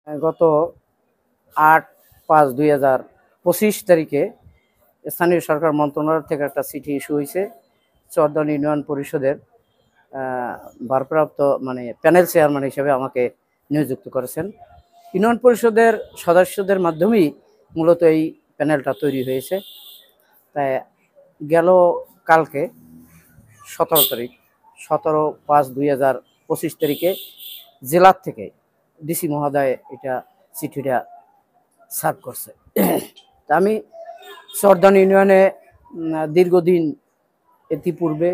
গত ৮/৫/২০২৫ তারিখে স্থানীয় সরকার মন্ত্রণালয় থেকে একটা চিঠি ইস্যু হয়েছে। চরদান ইউনিয়ন পরিষদের ভারপ্রাপ্ত প্যানেল চেয়ারম্যান হিসেবে আমাকে নিযুক্ত করেছেন। ইউনিয়ন পরিষদের সদস্যদের মাধ্যমেই মূলত এই প্যানেলটা তৈরি হয়েছে। তাই গেল কালকে 17/৫/২০২৫ তারিখে জেলার থেকে ডিসি মহোদয় এটা চিঠিটা সার্ভ করছে। তা আমি চরদান ইউনিয়নে দীর্ঘদিন ইতিপূর্বে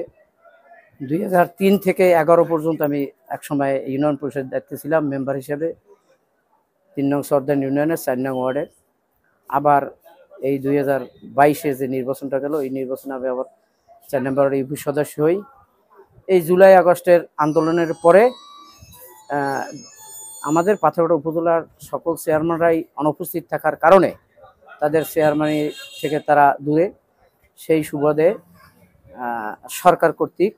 2003 থেকে 11 পর্যন্ত আমি একসময় ইউনিয়ন পরিষদ দায়িত্বে ছিলাম মেম্বার হিসেবে 3 নং চরদান ইউনিয়নের 4 নং ওয়ার্ডের। আবার এই 2022-এ যে নির্বাচনটা গেল, এই নির্বাচনে আমি আবার 4 নম্বর ওয়ার্ডের ইউপি সদস্য হই। এই জুলাই আগস্টের আন্দোলনের পরে আমাদের পাথরঘাটা উপজেলার সকল চেয়ারম্যানরাই অনুপস্থিত থাকার কারণে তাদের চেয়ারম্যানি থেকে তারা দূরে, সেই সুবাদে সরকার কর্তৃক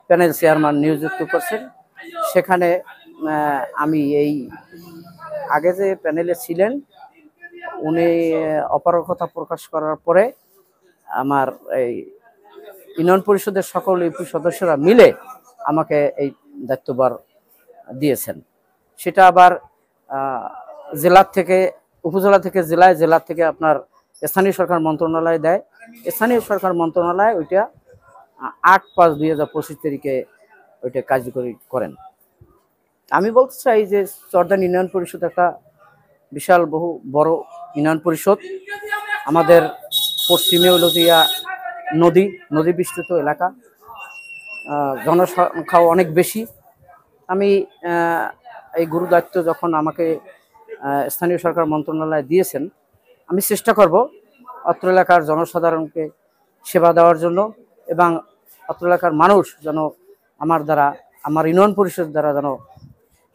প্যানেল চেয়ারম্যান নিযুক্ত করছেন। সেখানে আমি এই আগে যে প্যানেলে ছিলেন উনি অপারগতা প্রকাশ করার পরে আমার এই ইউনিয়ন পরিষদের সকল ইউপি সদস্যরা মিলে আমাকে এই দায়িত্বভার দিয়েছেন। সেটা আবার জেলার থেকে উপজেলা থেকে জেলায়, জেলার থেকে আপনার স্থানীয় সরকার মন্ত্রণালয় দেয়। স্থানীয় সরকার মন্ত্রণালয় ওইটা ৮/৫/২০২৫ তারিখে ওইটা কার্যকরী করেন। আমি বলতে চাই যে চরদান ইউনিয়ন পরিষদ একটা বিশাল বড় ইউনিয়ন পরিষদ। আমাদের পশ্চিমে হলো দিয়া নদী বিস্তৃত এলাকা, জনসংখ্যাও অনেক বেশি। আমি এই গুরু দায়িত্ব যখন আমাকে স্থানীয় সরকার মন্ত্রণালয় দিয়েছেন, আমি চেষ্টা করব অত্র এলাকার জনসাধারণকে সেবা দেওয়ার জন্য এবং অত্র এলাকার মানুষ যেন আমার ইউনিয়ন পরিষদ দ্বারা যেন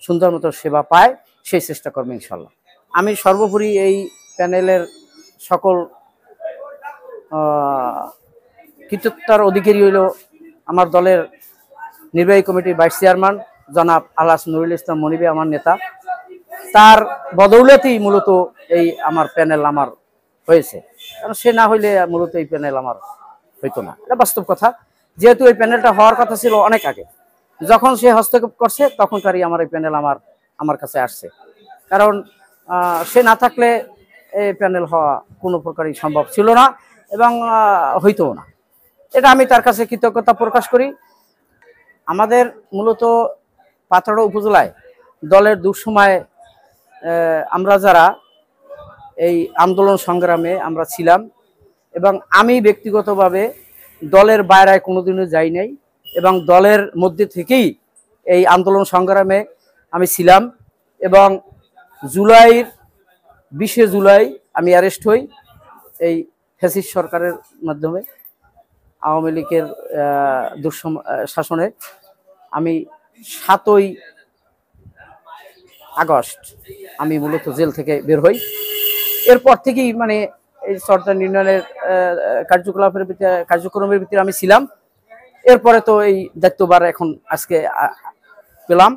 সুন্দর মতো সেবা পায়, সেই চেষ্টা করবো ইনশাল্লাহ। আমি সর্বোপরি এই প্যানেলের সকল কৃতিত্বের অধিকারী হইল আমার দলের নির্বাহী কমিটির ভাইস চেয়ারম্যান জনাব আলহাজ নুরুল ইসলাম মনিবে, আমার নেতা। তার বদৌলতেই মূলত এই আমার প্যানেল আমার হয়েছে, কারণ সে না হইলে মূলত এই প্যানেল আমার হইতো না। এটা বাস্তব কথা। যেহেতু এই প্যানেলটা হওয়ার কথা ছিল অনেক আগে, যখন সে হস্তক্ষেপ করছে তখনকারই আমার এই প্যানেল আমার কাছে আসছে। কারণ সে না থাকলে এই প্যানেল হওয়া কোনো প্রকারই সম্ভব ছিল না এবং হইতো না। এটা আমি তার কাছে কৃতজ্ঞতা প্রকাশ করি। আমাদের মূলত পাথরঘাটা উপজেলায় দলের দুঃসময়ে আমরা যারা এই আন্দোলন সংগ্রামে আমরা ছিলাম, এবং আমি ব্যক্তিগতভাবে দলের বাইরে কোনোদিনও যাই নাই এবং দলের মধ্যে থেকেই এই আন্দোলন সংগ্রামে আমি ছিলাম। এবং 20 জুলাই আমি অ্যারেস্ট হই এই ফ্যাসিস্ট সরকারের মাধ্যমে, আওয়ামী লীগের শাসনে। আমি 7ই আগস্ট আমি মূলত জেল থেকে বের হই। এরপর থেকেই এই চরদান ইউনিয়নের কার্যক্রমের ভিতরে আমি ছিলাম। এরপরে তো এই দায়িত্বভার এখন আজকে পেলাম।